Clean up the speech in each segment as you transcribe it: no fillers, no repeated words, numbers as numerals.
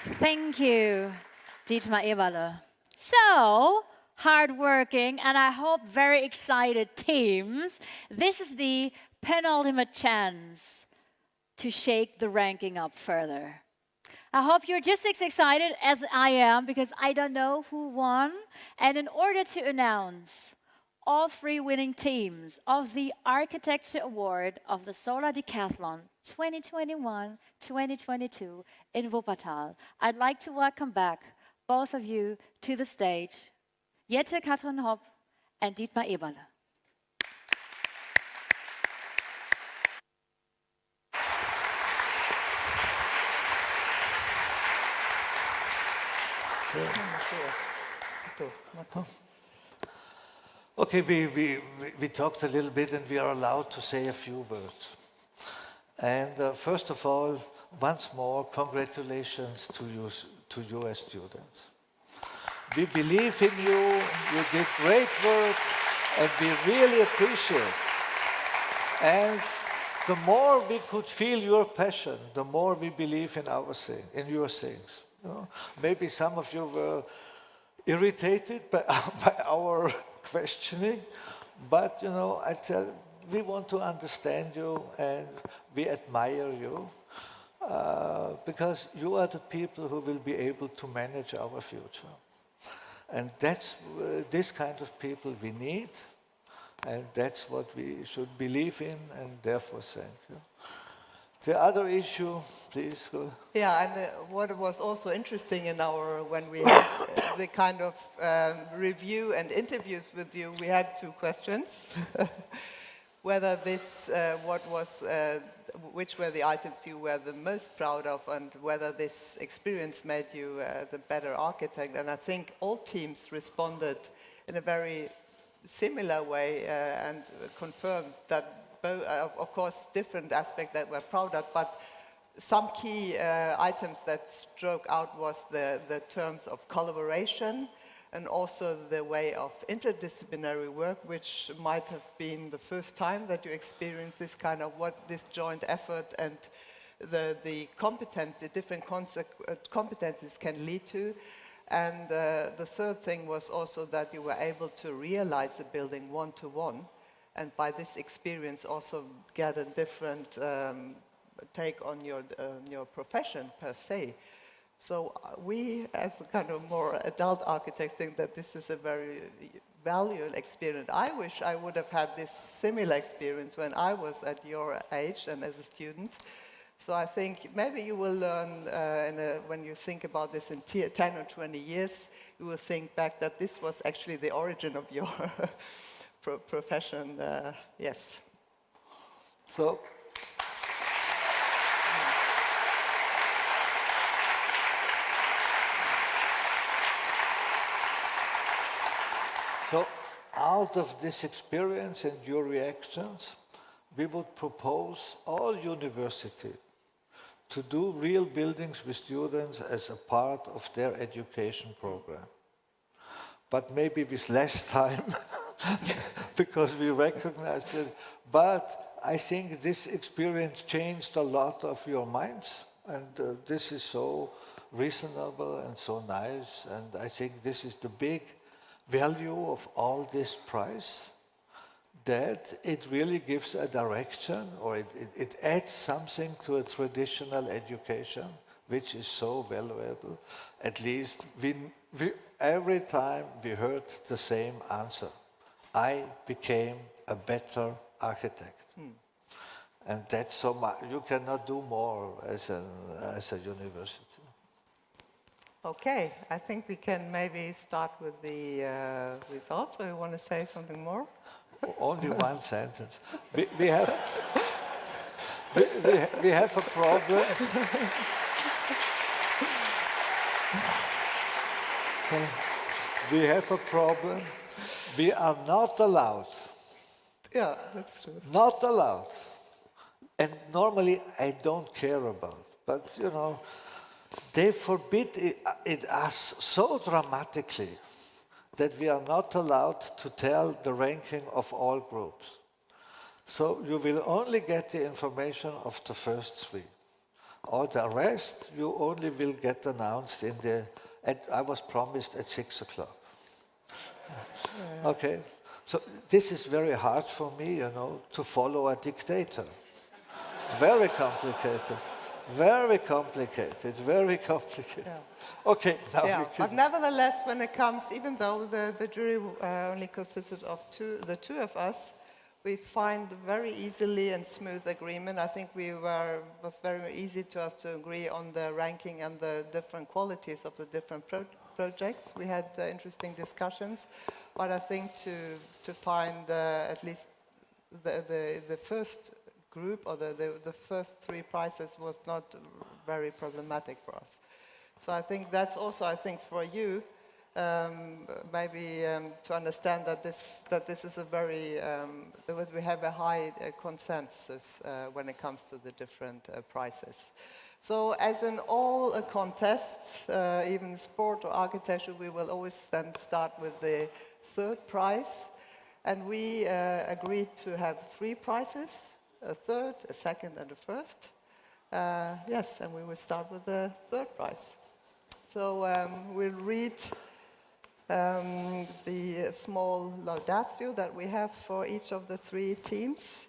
Thank you, Dietmar Eberle. So, hardworking and I hope very excited teams, this is the penultimate chance to shake the ranking up further. I hope you're just as excited as I am because I don't know who won. And in order to announce all three winning teams of the Architecture Award of the Solar Decathlon 2021-2022 in Wuppertal, I'd like to welcome back both of you to the stage, Jette Katrin Hopp and Dietmar Eberle. Okay, we talked a little bit and we are allowed to say a few words. And first of all, once more, congratulations to you as students. We believe in you, you did great work, and we really appreciate. And the more we could feel your passion, the more we believe in your things. You know? Maybe some of you were irritated by our questioning, but you know, we want to understand you and we admire you because you are the people who will be able to manage our future. And that's this kind of people we need, and that's what we should believe in, and therefore thank you. The other issue, please go. Yeah, and what was also interesting in when we had the kind of review and interviews with you, we had two questions. Whether this, which were the items you were the most proud of, and whether this experience made you the better architect. And I think all teams responded in a very similar way and confirmed that, of course, different aspects that we're proud of, but some key items that struck out was the terms of collaboration and also the way of interdisciplinary work, which might have been the first time that you experienced this kind of this joint effort and the different competencies can lead to. And the third thing was also that you were able to realize the building one-to-one, and by this experience also get a different take on your profession per se. So we, as a kind of more adult architect, think that this is a very valuable experience. I wish I would have had this similar experience when I was at your age and as a student. So I think maybe you will learn, when you think about this in 10 or 20 years, you will think back that this was actually the origin of your profession, yes. So out of this experience and your reactions, we would propose all universities to do real buildings with students as a part of their education program. But maybe with less time, because we recognized it. But I think this experience changed a lot of your minds, and this is so reasonable and so nice, and I think this is the big value of all this prize, that it really gives a direction, or it adds something to a traditional education, which is so valuable. At least every time we heard the same answer. I became a better architect. And that's so much. You cannot do more as a university. Okay, I think we can maybe start with the results. So you want to say something more? Only one sentence. We have a problem. We have a problem. We are not allowed. Yeah, that's true. Not allowed. And normally I don't care about, but you know, they forbid it us so dramatically that we are not allowed to tell the ranking of all groups. So you will only get the information of the first three. All the rest you only will get announced I was promised at 6 o'clock. Okay, so this is very hard for me, to follow a dictator. Very complicated, very complicated, very complicated. Yeah. Okay, now Yeah, we can... but nevertheless, when it comes, even though the jury only consisted of the two of us, we find very easily and smooth agreement. I think it was very easy to us to agree on the ranking and the different qualities of the different projects. We had interesting discussions, but I think to find at least the first group or the first three prizes was not very problematic for us. So I think that's also, for you, maybe to understand that this is a very, that we have a high consensus when it comes to the different prizes. So as in all contests, even sport or architecture, we will always then start with the third prize. And we agreed to have three prizes, a third, a second, and a first. Yes, and we will start with the third prize. So we'll read the small laudatio that we have for each of the three teams.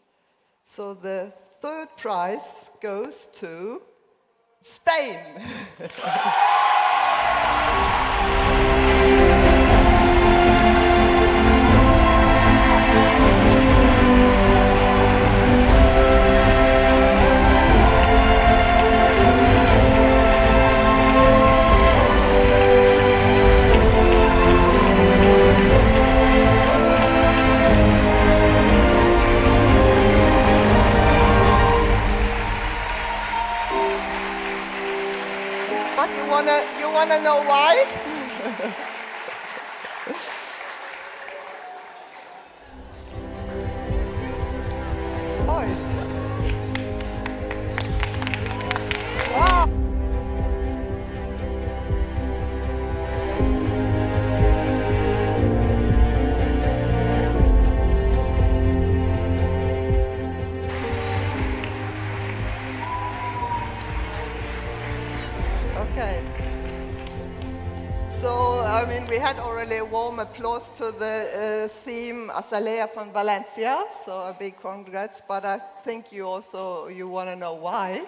So the third prize goes to Spain. But you wanna know why? Oi. Wow. Okay. So, I mean, we had already a warm applause to the theme Azalea from Valencia, so a big congrats, but I think you want to know why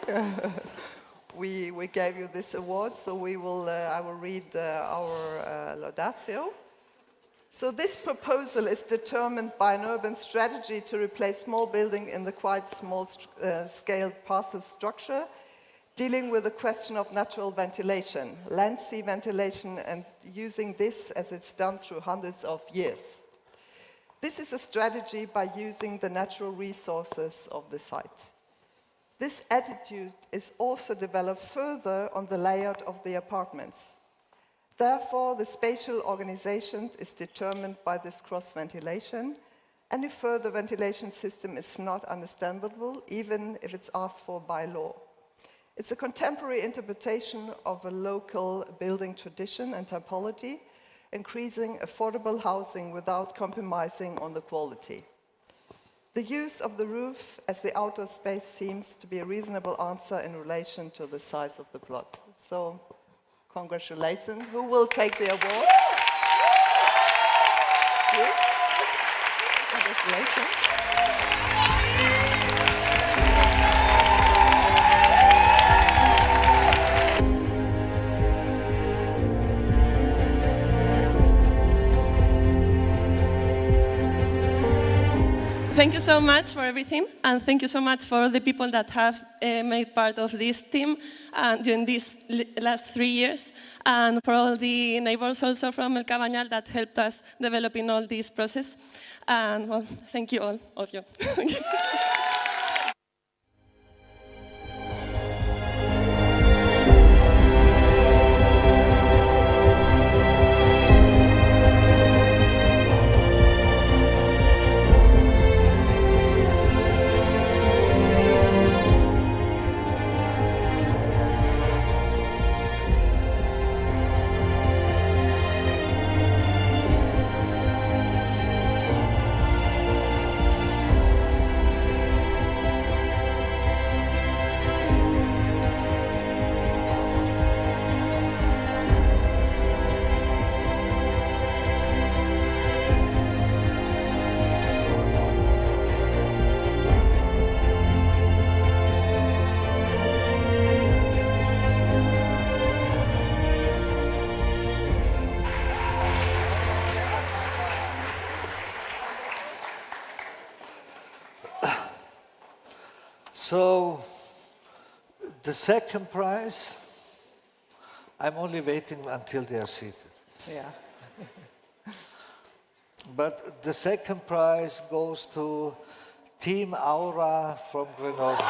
we gave you this award, so I will read our laudatio. So this proposal is determined by an urban strategy to replace small building in the quite small scale parcel structure, dealing with the question of natural ventilation, land-sea ventilation, and using this as it's done through hundreds of years. This is a strategy by using the natural resources of the site. This attitude is also developed further on the layout of the apartments. Therefore, the spatial organization is determined by this cross-ventilation. Any further ventilation system is not understandable, even if it's asked for by law. It's a contemporary interpretation of a local building tradition and typology, increasing affordable housing without compromising on the quality. The use of the roof as the outdoor space seems to be a reasonable answer in relation to the size of the plot. So, congratulations. Who will take the award? You? Congratulations. Thank you so much for everything, and thank you so much for the people that have made part of this team during these last 3 years, and for all the neighbors also from El Cabañal that helped us developing all this process. And well, thank you all of you. So the second prize, I'm only waiting until they are seated. Yeah. But the second prize goes to Team Aura from Grenoble.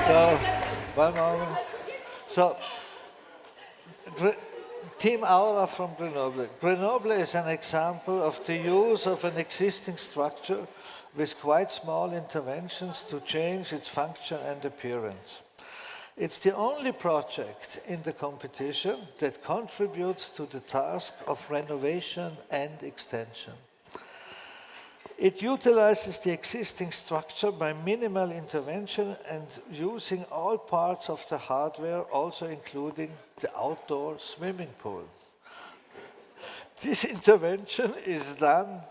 So, one moment. So, Team Aura from Grenoble. Grenoble is an example of the use of an existing structure with quite small interventions to change its function and appearance. It's the only project in the competition that contributes to the task of renovation and extension. It utilizes the existing structure by minimal intervention and using all parts of the hardware, also including the outdoor swimming pool. This intervention is done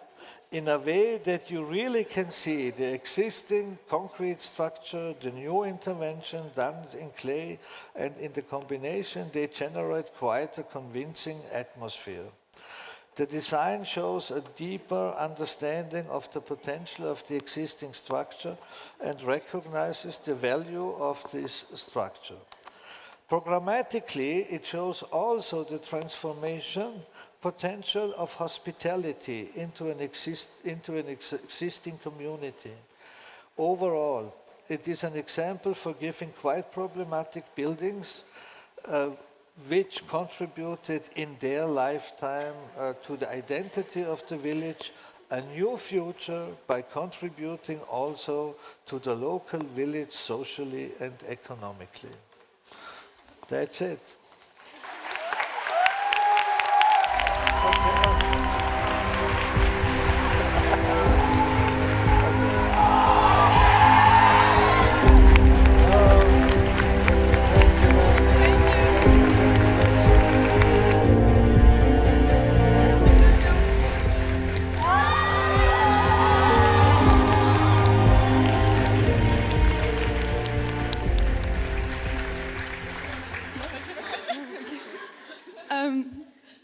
in a way that you really can see the existing concrete structure, the new intervention done in clay, and in the combination they generate quite a convincing atmosphere. The design shows a deeper understanding of the potential of the existing structure and recognizes the value of this structure. Programmatically, it shows also the transformation potential of hospitality into an existing community. Overall, it is an example for giving quite problematic buildings which contributed in their lifetime to the identity of the village, a new future by contributing also to the local village socially and economically. That's it.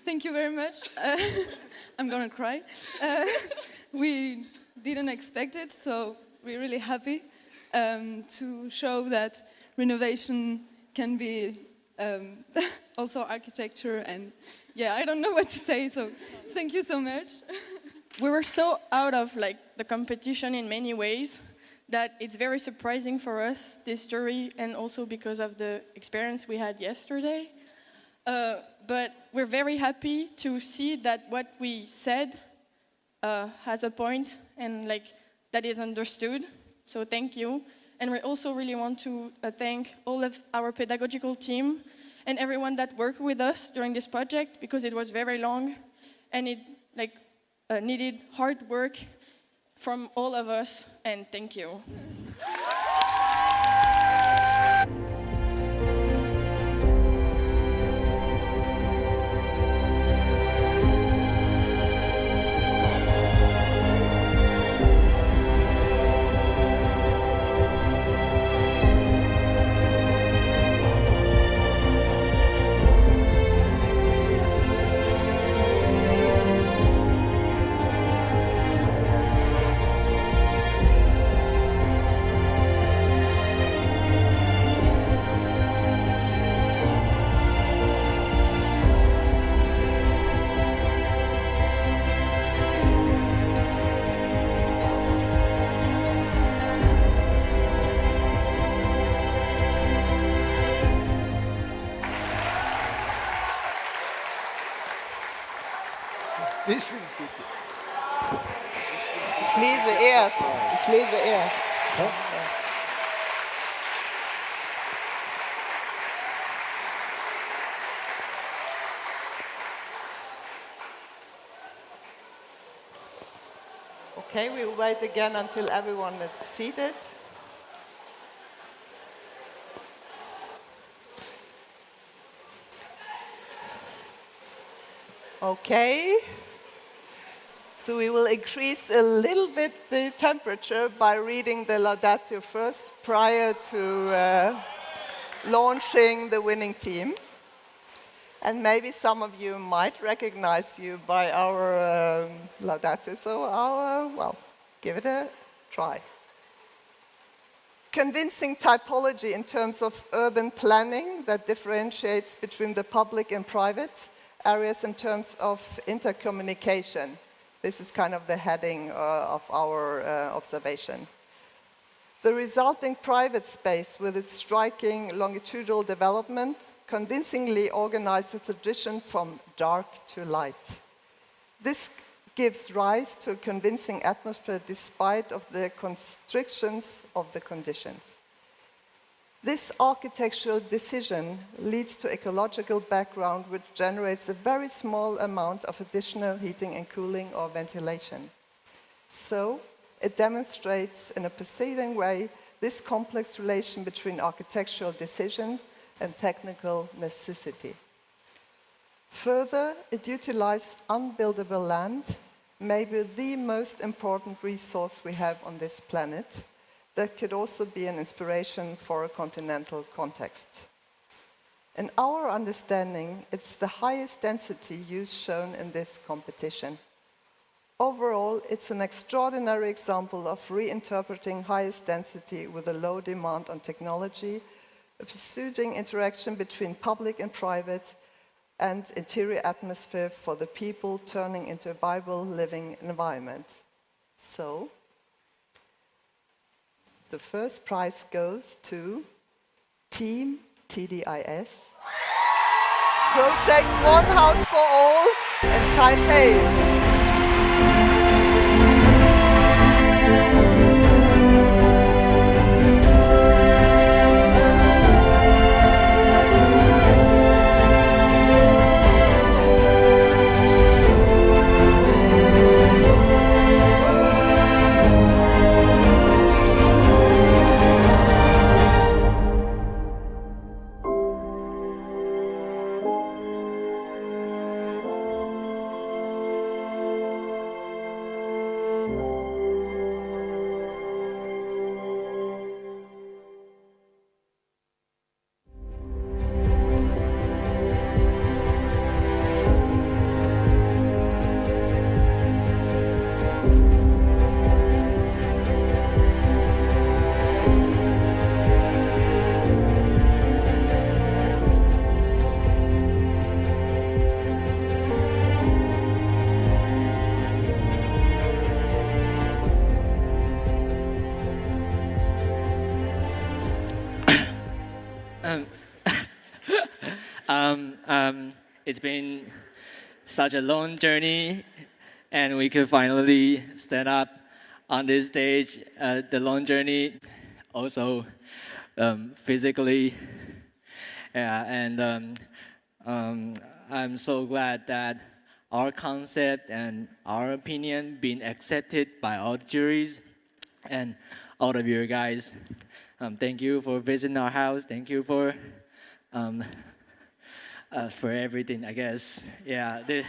Thank you very much. I'm gonna cry. We didn't expect it, so we're really happy to show that renovation can be also architecture, and yeah, I don't know what to say, so thank you so much. We were so out of the competition in many ways that it's very surprising for us, this jury, and also because of the experience we had yesterday. But we're very happy to see that what we said has a point and that is understood. So thank you. And we also really want to thank all of our pedagogical team and everyone that worked with us during this project, because it was very long and it needed hard work from all of us. And thank you. This will be good. Ich lese erst. Ich lese erst. Okay, we'll wait again until everyone is seated. Okay. So we will increase a little bit the temperature by reading the Laudatio first prior to launching the winning team. And maybe some of you might recognize you by our Laudatio, so well, give it a try. Convincing typology in terms of urban planning that differentiates between the public and private areas in terms of intercommunication. This is kind of the heading of our observation. The resulting private space with its striking longitudinal development convincingly organizes the tradition from dark to light. This gives rise to a convincing atmosphere despite of the constrictions of the conditions. This architectural decision leads to ecological background which generates a very small amount of additional heating and cooling or ventilation. So, it demonstrates in a preceding way this complex relation between architectural decisions and technical necessity. Further, it utilizes unbuildable land, maybe the most important resource we have on this planet, that could also be an inspiration for a continental context. In our understanding, it's the highest density use shown in this competition. Overall, it's an extraordinary example of reinterpreting highest density with a low demand on technology, a pursuing interaction between public and private, and interior atmosphere for the people turning into a viable living environment. So, the first prize goes to Team TDIS, Project One House for All in Taipei. It's been such a long journey, and we could finally stand up on this stage. The long journey, also physically, and I'm so glad that our concept and our opinion being accepted by all the juries and all of you guys. Thank you for visiting our house. Thank you for everything, I guess. Yeah.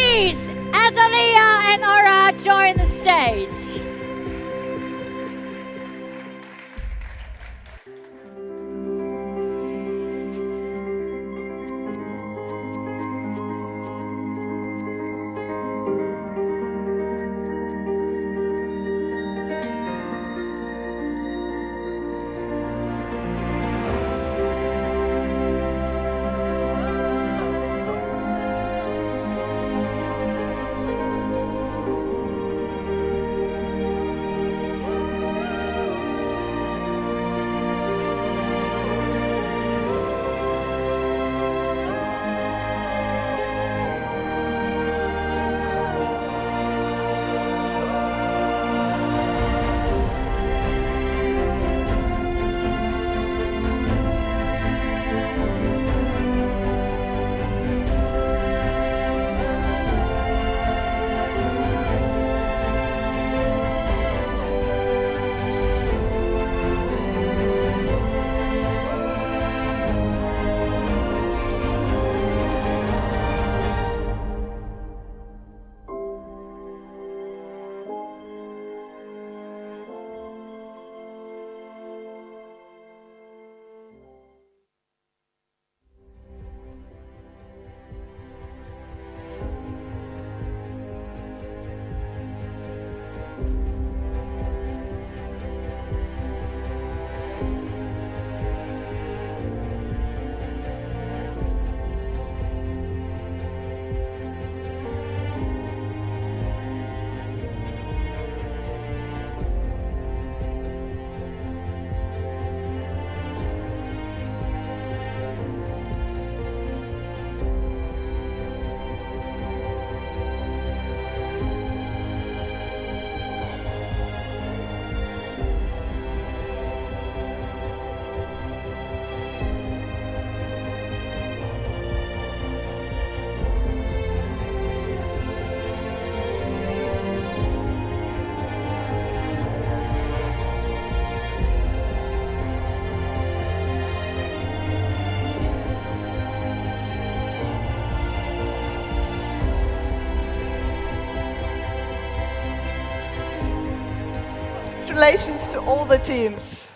Please, Azalea and Aura, join the stage. Congratulations to all the teams.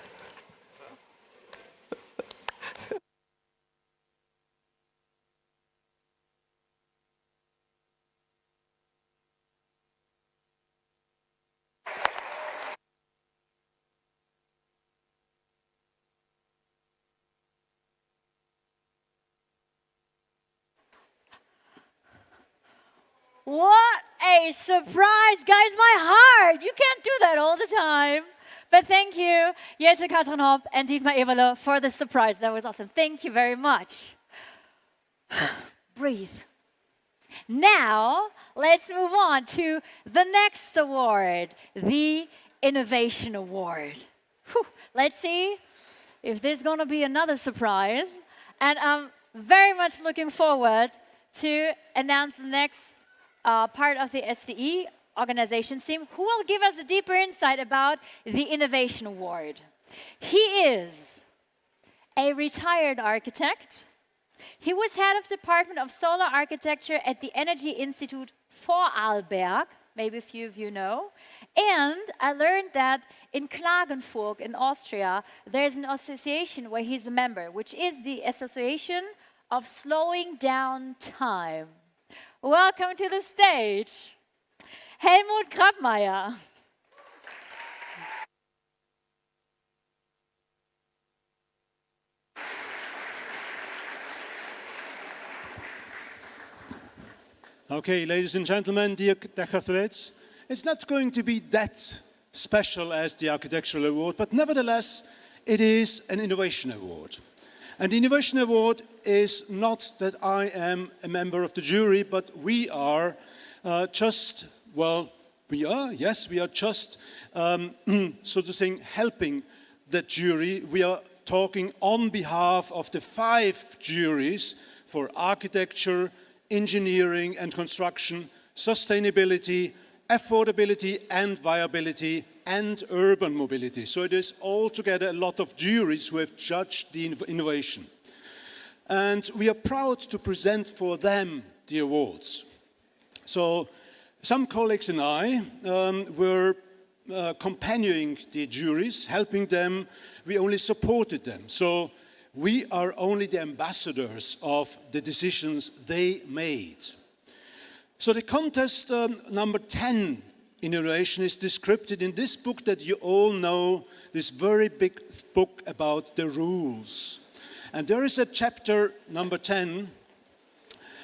What a surprise, guys, my heart. You can't do that all the time. But thank you, Jette Katrin Hopp and Dietmar Eberle, for the surprise. That was awesome. Thank you very much. Breathe. Now, let's move on to the next award, the Innovation Award. Whew. Let's see if there's going to be another surprise. And I'm very much looking forward to announce the next part of the SDE organization team who will give us a deeper insight about the Innovation Award. He is a retired architect. He was head of Department of Solar Architecture at the Energy Institute Vorarlberg, maybe a few of you know. And I learned that in Klagenfurt in Austria, there's an association where he's a member, which is the Association of Slowing Down Time. Welcome to the stage, Helmut Grabmeier. Okay, ladies and gentlemen, dear decathletes, it's not going to be that special as the Architectural Award, but nevertheless, it is an Innovation Award. And the Innovation Award is not that I am a member of the jury, but we are just, well, we are just, so to say, helping the jury. We are talking on behalf of the 5 juries for architecture, engineering and construction, sustainability, affordability and viability, and urban mobility. So it is altogether a lot of juries who have judged the innovation. And we are proud to present for them the awards. So some colleagues and I were companioning the juries, helping them. We only supported them. So we are only the ambassadors of the decisions they made. So the contest number 10 innovation is described in this book that you all know, this very big book about the rules. And there is a chapter number 10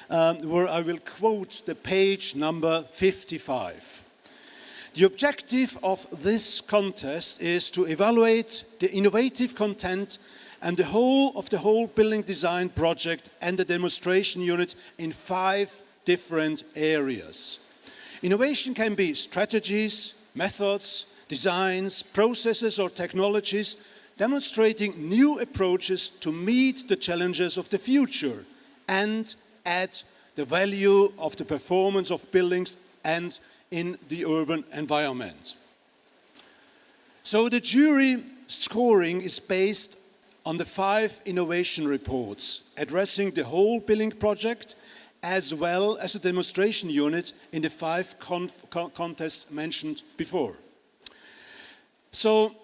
where I will quote the page number 55. The objective of this contest is to evaluate the innovative content and the whole building design project and the demonstration unit in 5 different areas. Innovation can be strategies, methods, designs, processes or technologies demonstrating new approaches to meet the challenges of the future and add the value of the performance of buildings and in the urban environment. So the jury scoring is based on the 5 innovation reports addressing the whole building project as well as a demonstration unit in the 5 contests mentioned before. So,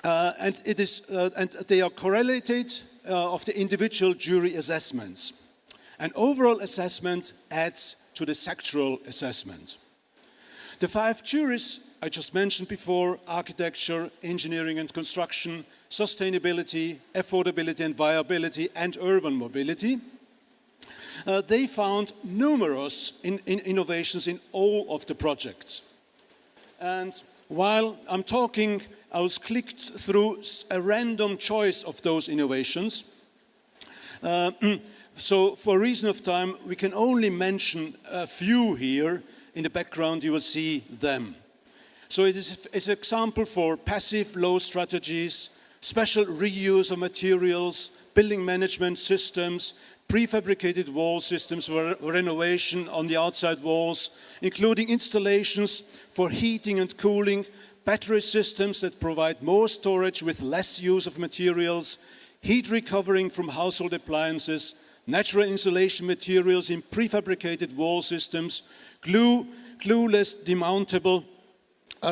and they are correlated of the individual jury assessments. An overall assessment adds to the sectoral assessment. The 5 juries I just mentioned before, architecture, engineering and construction, sustainability, affordability and viability, and urban mobility, they found numerous innovations in all of the projects. And while I'm talking, I will click through a random choice of those innovations. So for reason of time, we can only mention a few here. In the background, you will see them. So it's an example for passive low strategies, special reuse of materials, building management systems, prefabricated wall systems for renovation on the outside walls, including installations for heating and cooling, battery systems that provide more storage with less use of materials, heat recovering from household appliances, natural insulation materials in prefabricated wall systems, glueless demountable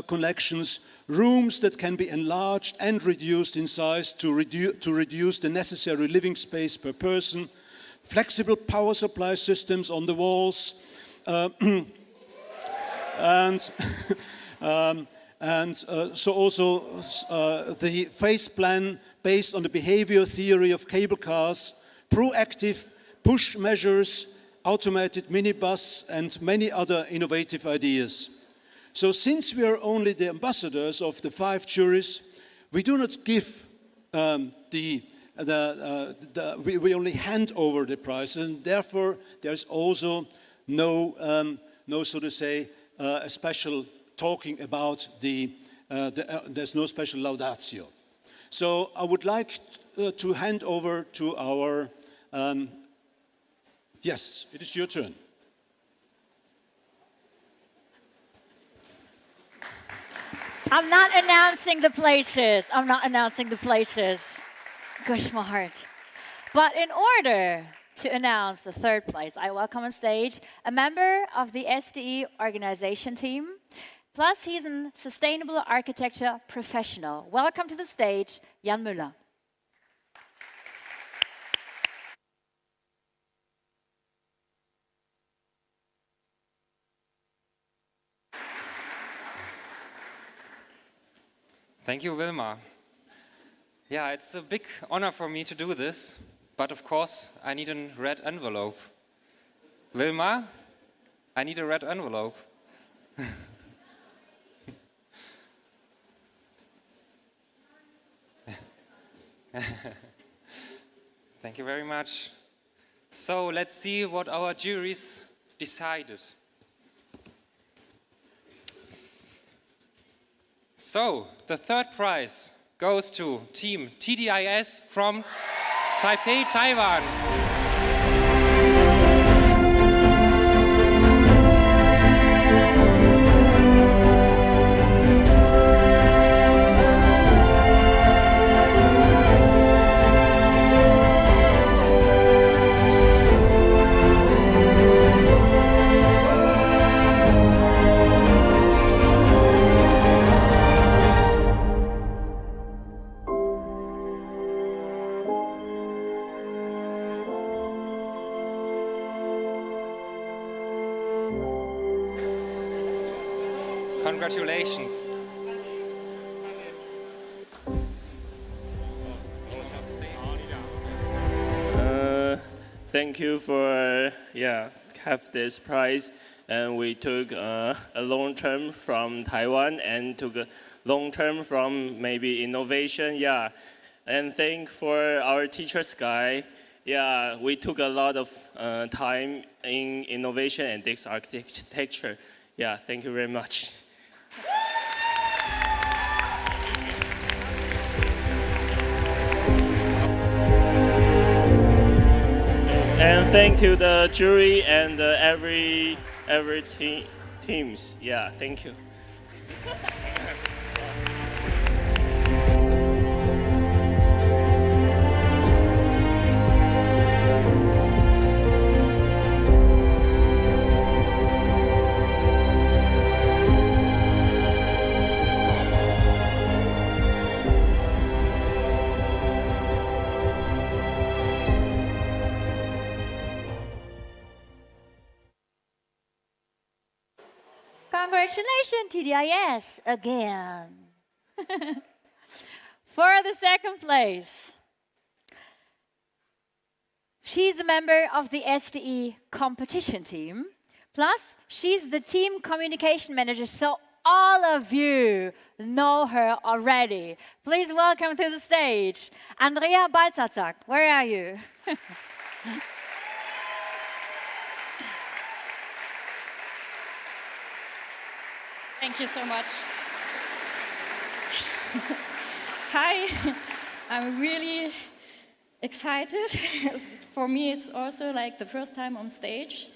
connections, rooms that can be enlarged and reduced in size to reduce the necessary living space per person, flexible power supply systems on the walls, so also the phase plan based on the behavior theory of cable cars, proactive push measures, automated minibus, and many other innovative ideas. So since we are only the ambassadors of the 5 juries, we do not give we only hand over the prize, and therefore there's also no so to say, a special talking about there's no special laudatio. So I would like to hand over to our, yes, it is your turn. I'm not announcing the places. I'm not announcing the places. Gosh, my heart. But in order to announce the 3rd place, I welcome on stage a member of the SDE organization team. Plus, he's a sustainable architecture professional. Welcome to the stage, Jan Müller. Thank you, Wilma. Yeah, it's a big honor for me to do this, but of course, I need a red envelope. Wilma, I need a red envelope. Thank you very much. So let's see what our juries decided. So the 3rd prize goes to Team TDIS from Taipei, Taiwan. Congratulations. Thank you for have this prize, and we took a long term from Taiwan and took a long term from maybe innovation, and thank for our teacher Sky. We took a lot of time in innovation and this architecture. Thank you very much. And thank you the jury and every teams. Thank you. Congratulations, TDIS, again. For the second place, she's a member of the SDE competition team. Plus, she's the team communication manager, so all of you know her already. Please welcome to the stage, Andrea Balzazak. Where are you? Thank you so much. Hi, I'm really excited. For me, it's also like the first time on stage.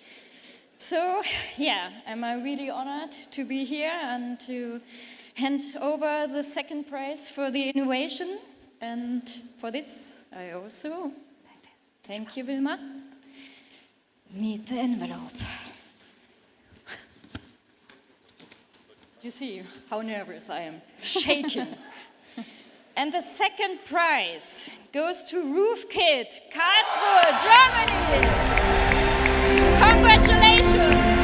So, I'm really honored to be here and to hand over the second prize for the innovation. And for this, I also, thank you, Wilma, need the envelope. You see how nervous I am, shaking. And the second prize goes to Roof Kit, Karlsruhe, Germany. Congratulations.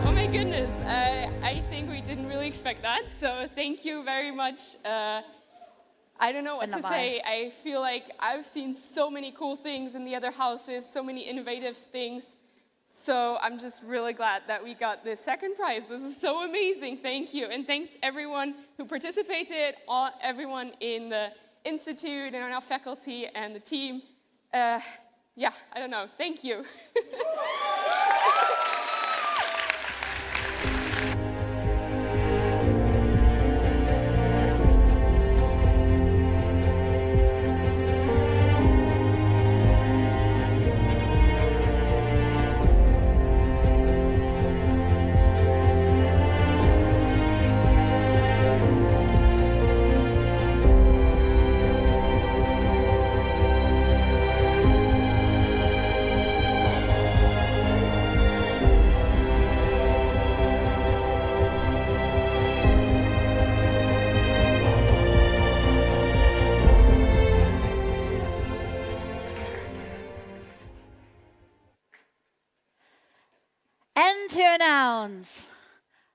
Oh my goodness, I think we didn't really expect that, so thank you very much. I don't know what to say. I feel like I've seen so many cool things in the other houses, so many innovative things, so I'm just really glad that we got the second prize. This is so amazing, thank you. And thanks everyone who participated, everyone in the institute and our faculty and the team. I don't know, thank you. And to announce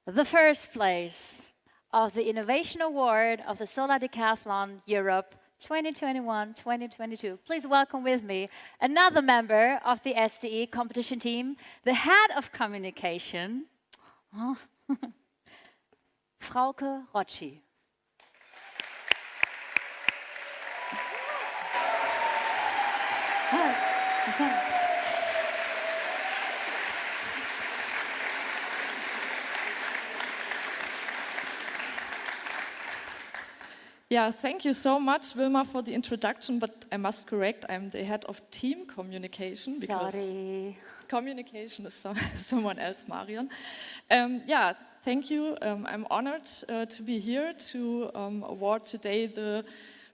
the first place of the Innovation Award of the Solar Decathlon Europe 2021-2022. Please welcome with me another member of the SDE competition team, the head of communication, Frauke Rocci. Yeah, thank you so much, Wilma, for the introduction, but I must correct, I'm the head of team communication because communication is someone else, Marion. Yeah, thank you. I'm honored to be here to award today the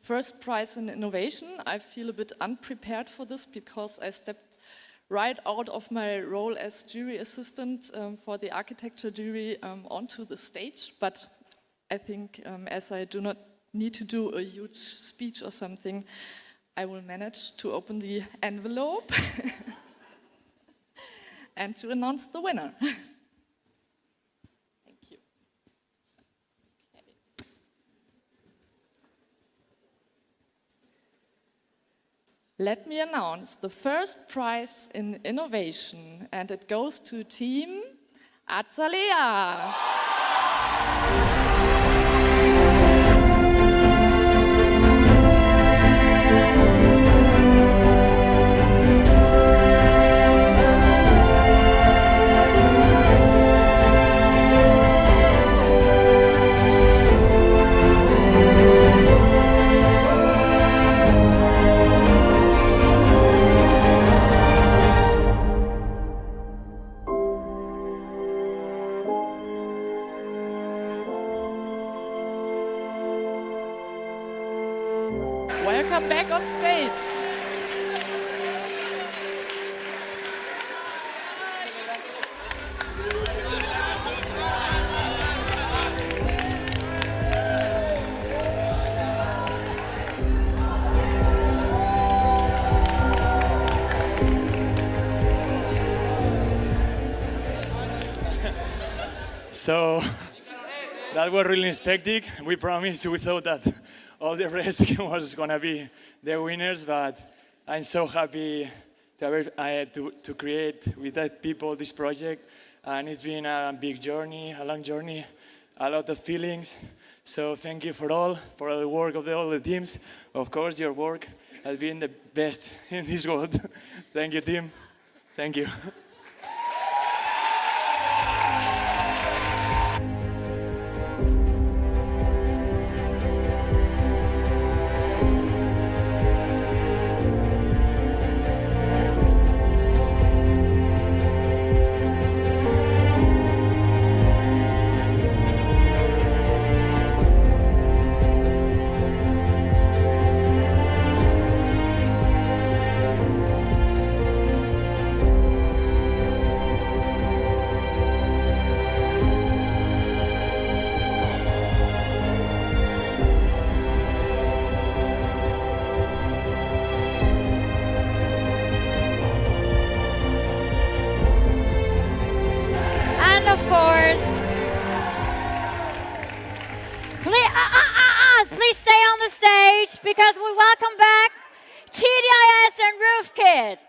first prize in innovation. I feel a bit unprepared for this because I stepped right out of my role as jury assistant for the architecture jury onto the stage. But I think as I do not need to do a huge speech or something, I will manage to open the envelope and to announce the winner. Thank you. Okay. Let me announce the first prize in innovation, and it goes to Team Azalea. Welcome back on stage. So that was really unexpected. We promised, we thought that all the rest was going to be the winners, but I'm so happy to create with that people this project. And it's been a big journey, a long journey, a lot of feelings. So thank you for the work of all the teams. Of course, your work has been the best in this world. Thank you, team. Thank you. Of course, please stay on the stage because we welcome back TDIS and Roof Kit.